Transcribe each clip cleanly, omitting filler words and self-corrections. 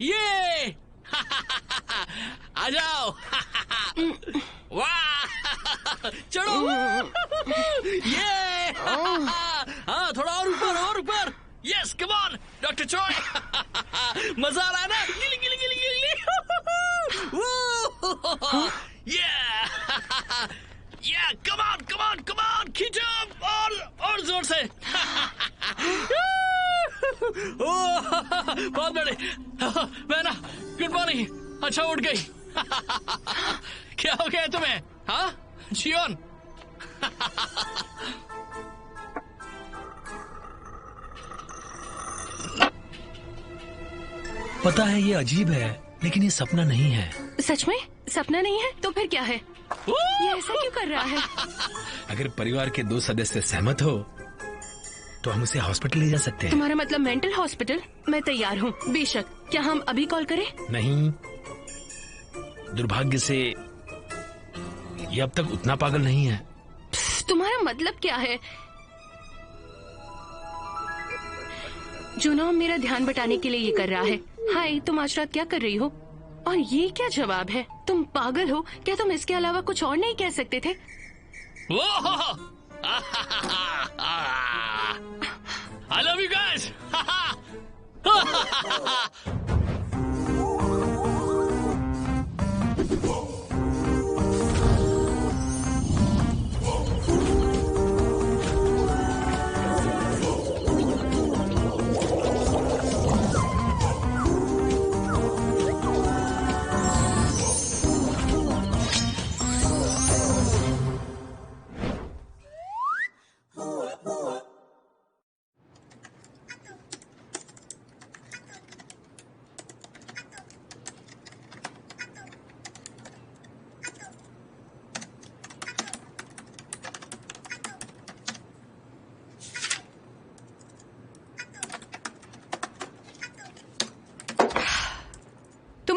ये आ जाओ। वाह, चढ़ो। ये हाँ, थोड़ा और ऊपर, और ऊपर। Yes, come on doctor चॉय। मजा आ रहा है ना? गिली गिली गिली गिली। या come on come on come on, खींचो और जोर से। बहुत बड़े। मैं ना, गुड मॉर्निंग। अच्छा उठ गई। क्या हो गया तुम्हें? हाँ जियोन। पता है ये अजीब है, लेकिन ये सपना नहीं है। सच में सपना नहीं है तो फिर क्या है? ये ऐसा क्यों कर रहा है? अगर परिवार के 2 सदस्य सहमत हो तो हम उसे हॉस्पिटल ले जा सकते हैं। तुम्हारा मतलब मेंटल हॉस्पिटल? मैं तैयार हूँ, बेशक। क्या हम अभी कॉल करें? नहीं, दुर्भाग्य से ये अब तक उतना पागल नहीं है। तुम्हारा मतलब क्या है? जुनोन मेरा ध्यान बटाने के लिए ये कर रहा है। हाय, तुम आज रात क्या कर रही हो? और ये क्या जवाब है? तुम पागल हो क्या? तुम इसके अलावा कुछ और नहीं कह सकते थे? I love you guys.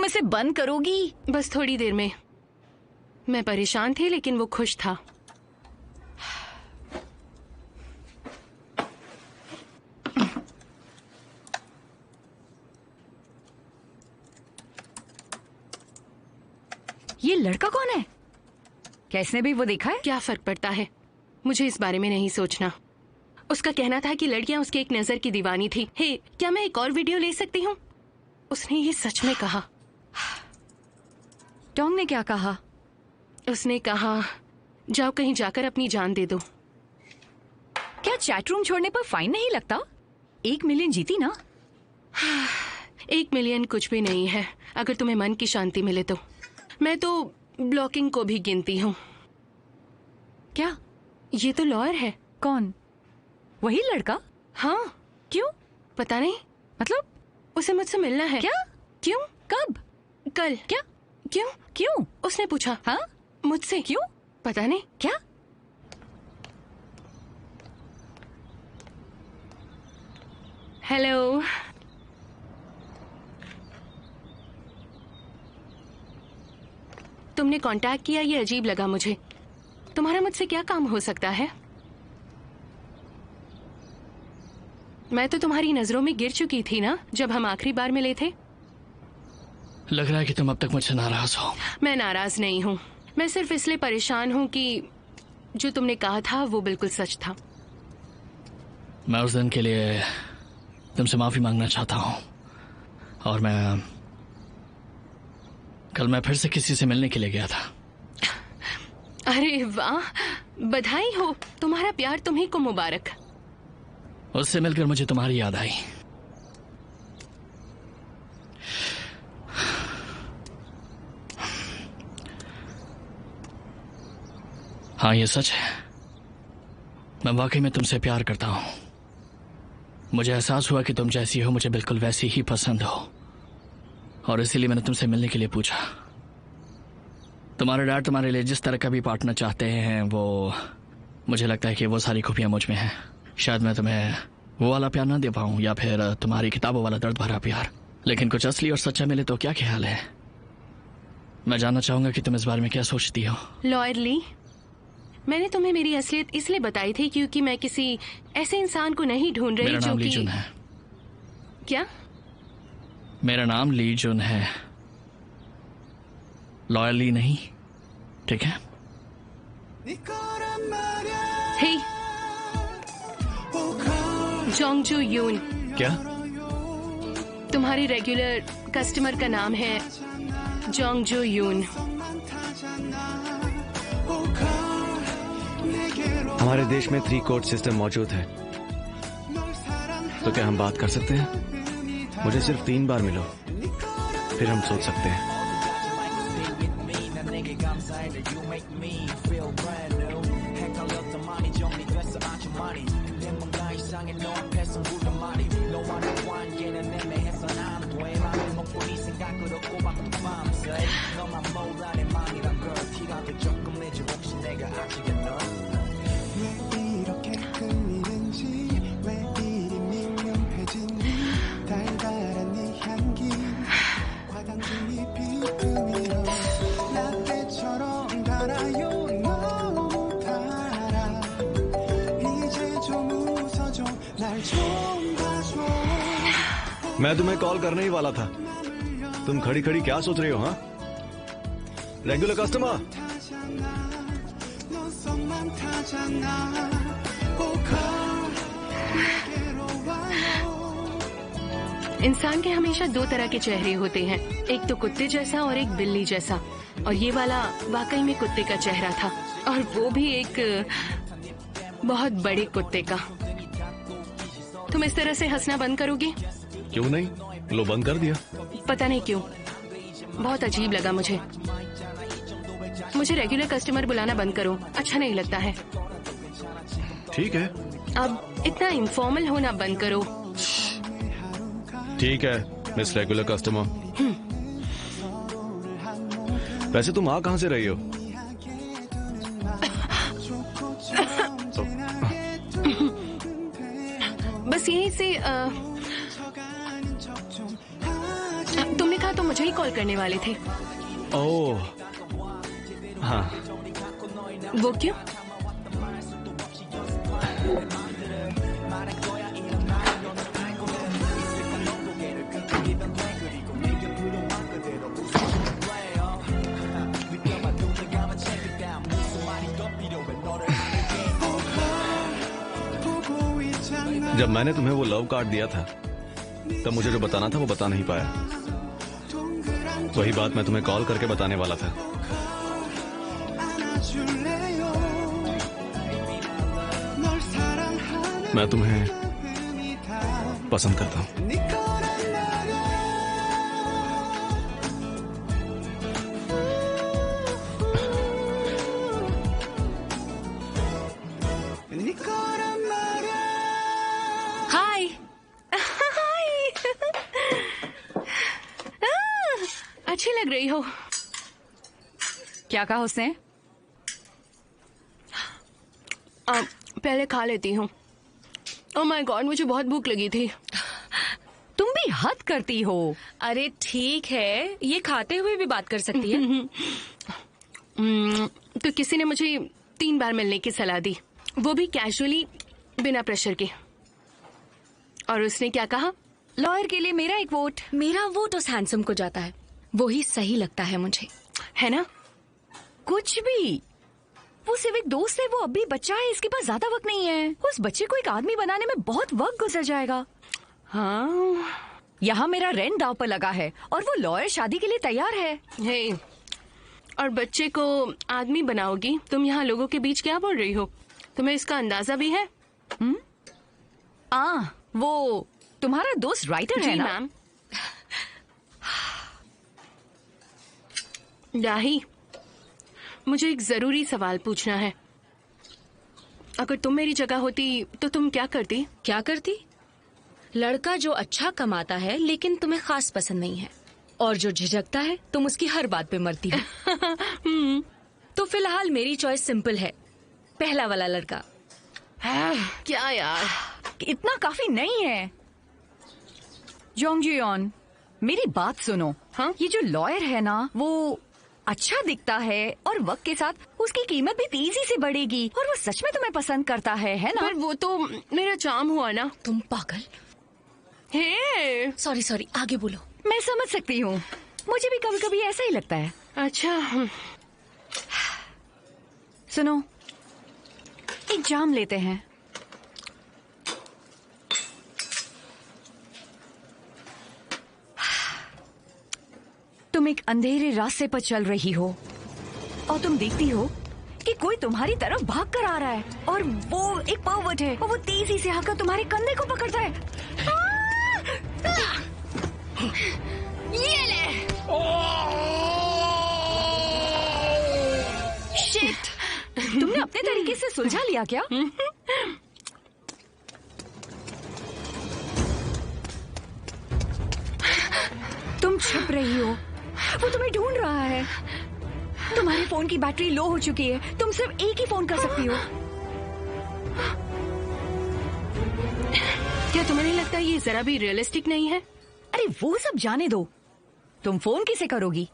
इसे बंद करोगी? बस थोड़ी देर में। मैं परेशान थी लेकिन वो खुश था। ये लड़का कौन है? क्या इसने भी वो देखा है? क्या फर्क पड़ता है, मुझे इस बारे में नहीं सोचना। उसका कहना था कि लड़कियां उसकी एक नजर की दीवानी थी। हे, क्या मैं एक और वीडियो ले सकती हूँ? उसने ये सच में कहा। टोंग ने क्या कहा? उसने कहा जाओ कहीं जाकर अपनी जान दे दो। क्या चैट रूम छोड़ने पर फाइन नहीं लगता? 1 मिलियन जीती ना। 1 मिलियन कुछ भी नहीं है अगर तुम्हें मन की शांति मिले तो। मैं तो ब्लॉकिंग को भी गिनती हूँ। क्या ये तो लॉयर है। कौन? वही लड़का? हाँ। क्यों? पता नहीं। मतलब उसे मुझसे मिलना है। क्या? क्यों? कब? कल। क्या? क्यों? क्यों? उसने पूछा। हाँ? मुझसे। क्यों? पता नहीं। क्या? हेलो। तुमने कांटेक्ट किया, ये अजीब लगा मुझे। तुम्हारा मुझसे क्या काम हो सकता है? मैं तो तुम्हारी नजरों में गिर चुकी थी ना जब हम आखिरी बार मिले थे। लग रहा है कि तुम अब तक मुझसे नाराज हो। मैं नाराज नहीं हूँ, मैं सिर्फ इसलिए परेशान हूँ कि जो तुमने कहा था वो बिल्कुल सच था। मैं उस दिन के लिए तुमसे माफी मांगना चाहता हूँ और कल मैं फिर से किसी से मिलने के लिए गया था। अरे वाह, बधाई हो, तुम्हारा प्यार तुम्हीं को मुबारक। उससे मिलकर मुझे तुम्हारी याद आई। हाँ, ये सच है, मैं वाकई में तुमसे प्यार करता हूं। मुझे एहसास हुआ कि तुम जैसी हो मुझे बिल्कुल वैसी ही पसंद हो और इसीलिए मैंने तुमसे मिलने के लिए पूछा। तुम्हारे डैड तुम्हारे लिए जिस तरह का भी पार्टनर चाहते हैं वो मुझे लगता है कि वो सारी खूबियां मुझ में हैं। शायद मैं तुम्हें वो वाला प्यार ना दे पाऊं या फिर तुम्हारी किताबों वाला दर्द भरा प्यार, लेकिन कुछ असली और सच्चा मिले तो क्या ख्याल है? मैं जानना चाहूंगा कि तुम इस बारे में क्या सोचती हो। लॉयर ली, मैंने तुम्हें मेरी असलियत इसलिए बताई थी क्योंकि मैं किसी ऐसे इंसान को नहीं ढूंढ रही मेरा जो नाम ली कि जुन है। क्या? मेरा नाम ली जुन है, लॉयल ली नहीं, ठीक है? हे, जोंगजू यून, क्या? तुम्हारे रेगुलर कस्टमर का नाम है जोंगजू यून। हमारे देश में 3 कोर्ट सिस्टम मौजूद है, तो क्या हम बात कर सकते हैं? मुझे सिर्फ 3 बार मिलो, फिर हम सोच सकते हैं। मैं तुम्हें कॉल करने ही वाला था। तुम खड़ी खड़ी क्या सोच रही हो? हाँ, रेगुलर कस्टमर। इंसान के हमेशा 2 तरह के चेहरे होते हैं, एक तो कुत्ते जैसा और एक बिल्ली जैसा। और ये वाला वाकई में कुत्ते का चेहरा था, और वो भी एक बहुत बड़े कुत्ते का। तुम इस तरह से हंसना बंद करोगे? क्यों नहीं, लो बंद कर दिया। पता नहीं क्यों, बहुत अजीब लगा मुझे। मुझे रेगुलर कस्टमर बुलाना बंद करो, अच्छा नहीं लगता है। ठीक है, अब इतना इनफॉर्मल होना बंद करो। ठीक है मिस रेगुलर कस्टमर। वैसे तुम आ कहां से रही हो? बस यहीं से तुमने कहा तो मुझे ही कॉल करने वाले थे। ओह हाँ, वो क्यों? जब मैंने तुम्हें वो लव कार्ड दिया था, तब मुझे जो बताना था वो बता नहीं पाया। वही बात मैं तुम्हें कॉल करके बताने वाला था। मैं तुम्हें पसंद करता हूँ। हाय। अच्छी लग रही हो। क्या कहा उसने? पहले खा लेती हूँ। ओह माय गॉड, मुझे बहुत भूख लगी थी। तुम भी हद करती हो। अरे ठीक है, ये खाते हुए भी बात कर सकती है। तो किसी ने मुझे 3 बार मिलने की सलाह दी, वो भी कैजुअली, बिना प्रेशर के। और उसने क्या कहा? लॉयर के लिए मेरा एक वोट। मेरा वोट उस हैंडसम को जाता है, वो ही सही लगता है मुझे, है ना? कुछ भी। वो सिर्फ एक दोस्त है, वो अब भी बच्चा है, इसके पास ज्यादा वक्त नहीं है। उस बच्चे को एक आदमी बनाने में बहुत वक्त गुजर जाएगा। हाँ, यहाँ मेरा रेंट दांव पर लगा है और वो लॉयर शादी के लिए तैयार है। हे, और बच्चे को आदमी बनाओगी? तुम यहाँ लोगों के बीच क्या बोल रही हो? तुम्हें इसका अंदाजा भी है? वो तुम्हारा दोस्त राइटर है जी ना? मैम। दाही, मुझे एक जरूरी सवाल पूछना है। अगर तुम मेरी जगह होती तो तुम क्या करती? क्या करती? लड़का जो अच्छा कमाता है लेकिन तुम्हें खास पसंद नहीं है, और जो झिझकता है तुम उसकी हर बात पे मरती हो। तो फिलहाल मेरी चॉइस सिंपल है, पहला वाला लड़का। क्या यार, इतना काफी नहीं है। जोंगजियोन, मेरी बात सुनो। हाँ? ये जो लॉयर है ना, वो अच्छा दिखता है और वक्त के साथ उसकी कीमत भी तेजी से बढ़ेगी और वो सच में तुम्हें पसंद करता है ना? पर वो तो मेरा चार्म हुआ ना। तुम पागल। हे सॉरी आगे बोलो। मैं समझ सकती हूँ, मुझे भी कभी कभी ऐसा ही लगता है। अच्छा सुनो, एक जाम लेते हैं। तुम एक अंधेरे रास्ते पर चल रही हो और तुम देखती हो कि कोई तुम्हारी तरफ भाग कर आ रहा है और वो एक पर्वत है और वो तेजी से आकर तुम्हारे कंधे को पकड़ता है। ये ले। शिट, तुमने अपने तरीके से सुलझा लिया क्या? तुम छुप रही हो, वो तुम्हें ढूंढ रहा है। तुम्हारे फोन की बैटरी लो हो चुकी है, तुम सिर्फ एक ही फोन कर सकती हो। क्या तुम्हें नहीं लगता ये जरा भी रियलिस्टिक नहीं है? अरे वो सब जाने दो, तुम फोन किसे करोगी?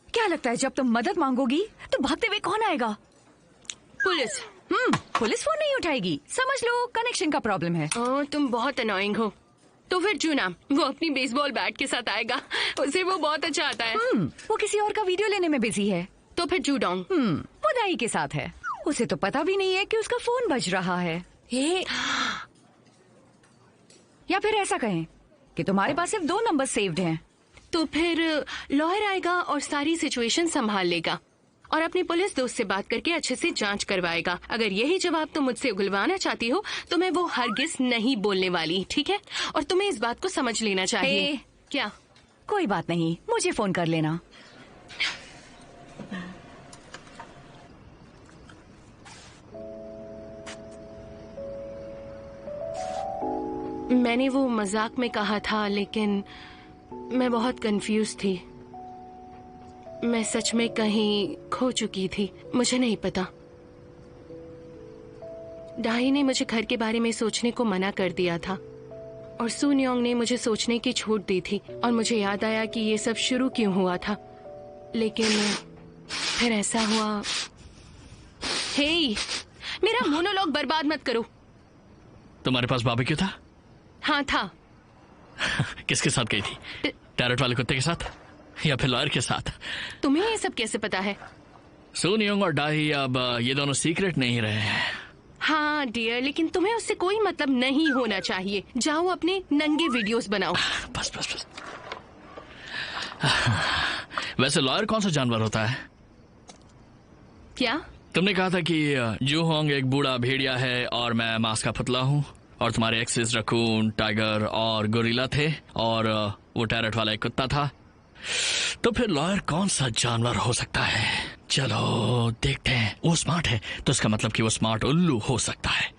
क्या लगता है जब तुम मदद मांगोगी तो भागते हुए कौन आएगा? पुलिस। पुलिस फोन नहीं उठाएगी। समझ लो कनेक्शन का प्रॉब्लम है। तुम बहुत अनोइंग हो। तो फिर चुना, वो अपनी बेसबॉल बैट के साथ आएगा, उसे वो बहुत अच्छा आता है। वो किसी और का वीडियो लेने में बिजी है। तो फिर जूडोंग वो दाई के साथ है, उसे तो पता भी नहीं है कि उसका फोन बज रहा है। या फिर ऐसा कहें कि तुम्हारे पास सिर्फ 2 नंबर सेव्ड हैं। तो फिर लॉयर आएगा और सारी सिचुएशन संभाल लेगा और अपने पुलिस दोस्त से बात करके अच्छे से जांच करवाएगा। अगर यही जवाब तुम मुझसे उगलवाना चाहती हो तो मैं वो हरगिज नहीं बोलने वाली, ठीक है? और तुम्हें इस बात को समझ लेना चाहिए। क्या? कोई बात नहीं, मुझे फोन कर लेना। मैंने वो मजाक में कहा था, लेकिन मैं बहुत कंफ्यूज थी। मैं सच में कहीं खो चुकी थी, मुझे नहीं पता। डाई ने मुझे घर के बारे में सोचने को मना कर दिया था और सुनियोंग ने मुझे सोचने की छूट दी थी और मुझे याद आया कि ये सब शुरू क्यों हुआ था। लेकिन फिर ऐसा हुआ। हे, मेरा मोनोलॉग बर्बाद मत करो। तुम्हारे पास बारबेक्यू था? हाँ था। किसके साथ गई थी? टैरेट वाले कुत्ते के साथ या फिर लॉयर के साथ? तुम्हें ये सब कैसे पता है? सुनियोंग और डाही अब ये दोनों सीक्रेट नहीं रहे हैं। हाँ डियर, लेकिन तुम्हें उससे कोई मतलब नहीं होना चाहिए। जाओ अपने नंगे वीडियोस बनाओ। बस बस बस। वैसे लॉयर कौन सा जानवर होता है? क्या? तुमने कहा था कि जूहोंग एक बूढ़ा भेड़िया है और मैं मांस का पुतला हूँ और तुम्हारे एक्सेस रकून, टाइगर और गोरिल्ला थे और वो टैरेट वाला एक कुत्ता था। तो फिर लॉयर कौन सा जानवर हो सकता है? चलो देखते हैं। वो स्मार्ट है तो इसका मतलब कि वो स्मार्ट उल्लू हो सकता है।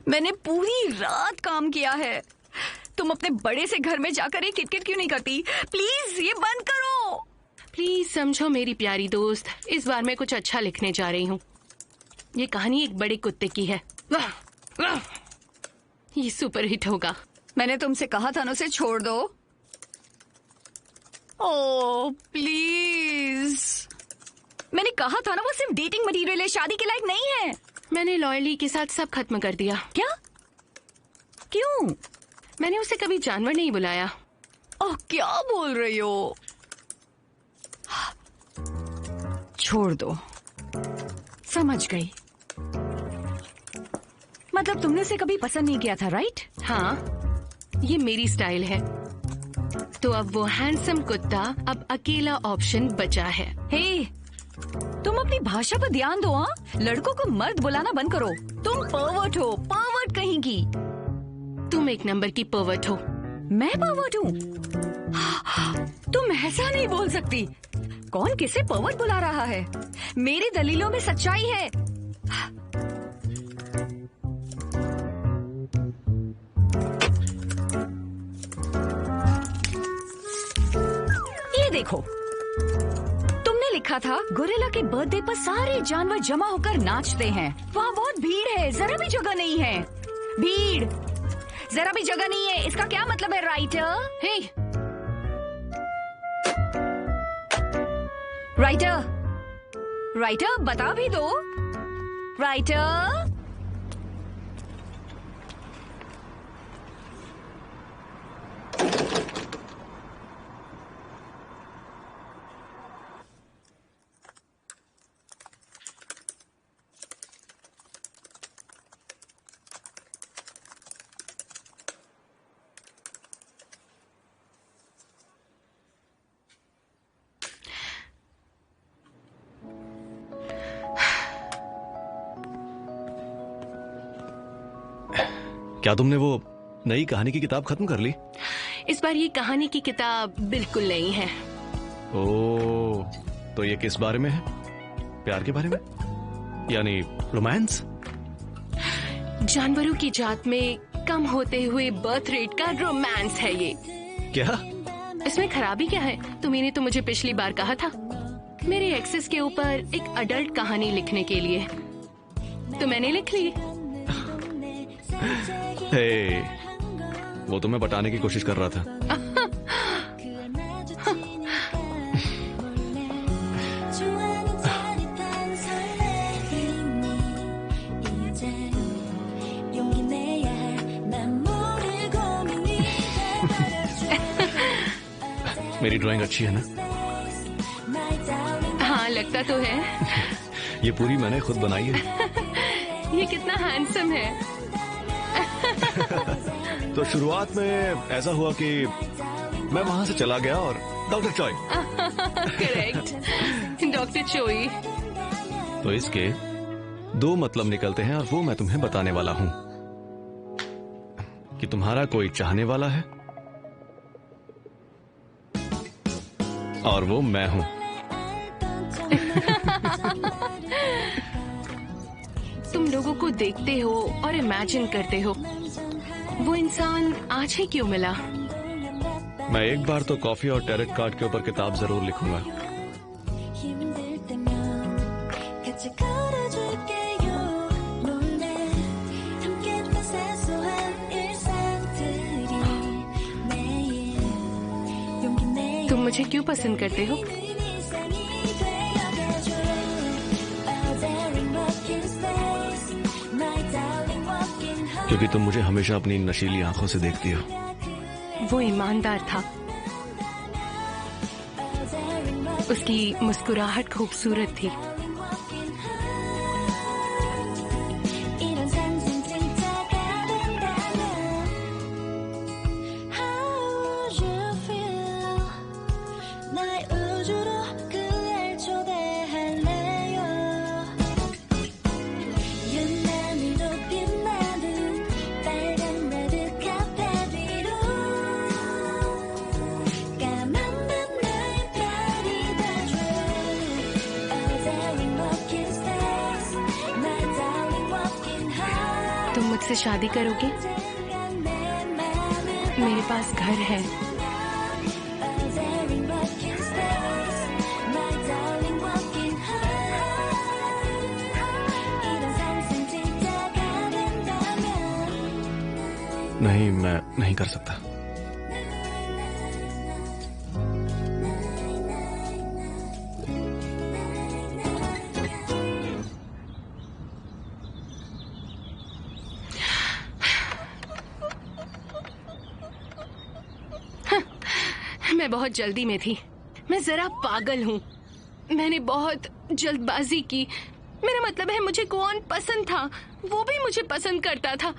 मैंने पूरी रात काम किया है। तुम अपने बड़े से घर में जाकर ये किटकिट क्यों नहीं करती? प्लीज ये बंद करो। प्लीज समझो मेरी प्यारी दोस्त, इस बार मैं कुछ अच्छा लिखने जा रही हूँ। ये कहानी एक बड़े कुत्ते की है। ये सुपर हिट होगा। मैंने तुमसे कहा था ना उसे छोड़ दो। ओह प्लीज, मैंने कहा था ना वो सिर्फ डेटिंग मटेरियल है, शादी के लायक नहीं है। मैंने लॉयली के साथ सब खत्म कर दिया। क्या? क्यों? मैंने उसे कभी जानवर नहीं बुलाया। ओह क्या बोल रही हो? छोड़ दो। समझ गई। मतलब तुमने उसे कभी पसंद नहीं किया था, राइट? हाँ, ये मेरी स्टाइल है। तो अब वो हैंडसम कुत्ता अब अकेला ऑप्शन बचा है। हे, तुम अपनी भाषा पर ध्यान दो। हाँ, लड़कों को मर्द बुलाना बंद करो। तुम पर्वर्ट हो, पर्वर्ट कहीं की। तुम एक नंबर की पर्वर्ट हो। मैं परवर्ट हूँ? तुम ऐसा नहीं बोल सकती। कौन किसे परवर्ट बुला रहा है? मेरी दलीलों में सच्चाई है। ये देखो, तुमने लिखा था गोरिल्ला के बर्थडे पर सारे जानवर जमा होकर नाचते हैं। वहाँ बहुत भीड़ है, जरा भी जगह नहीं है। भीड़, जरा भी जगह नहीं है, इसका क्या मतलब है राइटर? हे राइटर, बता भी दो। राइटर, क्या तुमने वो नई कहानी की किताब खत्म कर ली? इस बार ये कहानी की किताब बिल्कुल नहीं है। ओह, तो ये किस बारे में है? प्यार के बारे में, यानी रोमांस? जानवरों की जात में कम होते हुए बर्थ रेट का रोमांस है ये। क्या? इसमें खराबी क्या है? तुम्ही तो मुझे पिछली बार कहा था मेरे एक्सेस के ऊपर एक अडल्ट कहानी लिखने के लिए, तो मैंने लिख ली। हे, वो तो मैं बताने की कोशिश कर रहा था। मेरी ड्राइंग अच्छी है ना? हाँ, लगता तो है। ये पूरी मैंने खुद बनाई है। ये कितना हैंडसम है। तो शुरुआत में ऐसा हुआ कि मैं वहां से चला गया और डॉक्टर चॉय। करेक्ट, डॉक्टर चोई। तो इसके दो मतलब निकलते हैं और वो मैं तुम्हें बताने वाला हूं कि तुम्हारा कोई चाहने वाला है और वो मैं हूं। तुम लोगों को देखते हो और इमेजिन करते हो, वो इंसान आज ही क्यों मिला? मैं एक बार तो कॉफी और टैरेट कार्ड के ऊपर किताब जरूर लिखूंगा। तुम मुझे क्यों पसंद करते हो? क्योंकि तुम मुझे हमेशा अपनी नशीली आंखों से देखती हो। वो ईमानदार था, उसकी मुस्कुराहट खूबसूरत थी। तुम मुझसे शादी करोगे? मेरे पास घर है। नहीं, मैं नहीं कर सकता। मैं बहुत जल्दी में थी, मैं जरा पागल हूँ। मैंने बहुत जल्दबाजी की। मेरा मतलब है, मुझे कौन पसंद था वो भी मुझे पसंद करता था।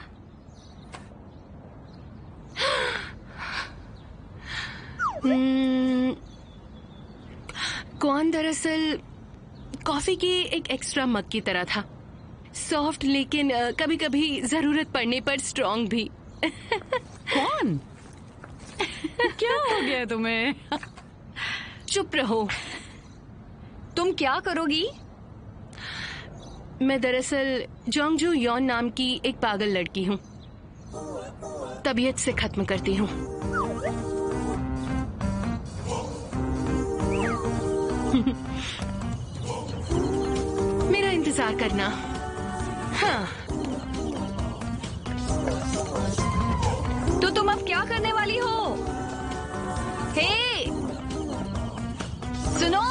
कौन दरअसल कॉफी की एक एक्स्ट्रा मग की तरह था, सॉफ्ट लेकिन कभी कभी जरूरत पड़ने पर स्ट्रॉन्ग भी। कौन? क्या हो गया तुम्हें? चुप रहो। तुम क्या करोगी? मैं दरअसल जोंगजू यॉन नाम की एक पागल लड़की हूँ। तबीयत से खत्म करती हूँ। मेरा इंतजार करना। हाँ। तो तुम अब क्या करने वाली हो? हे, सुनो।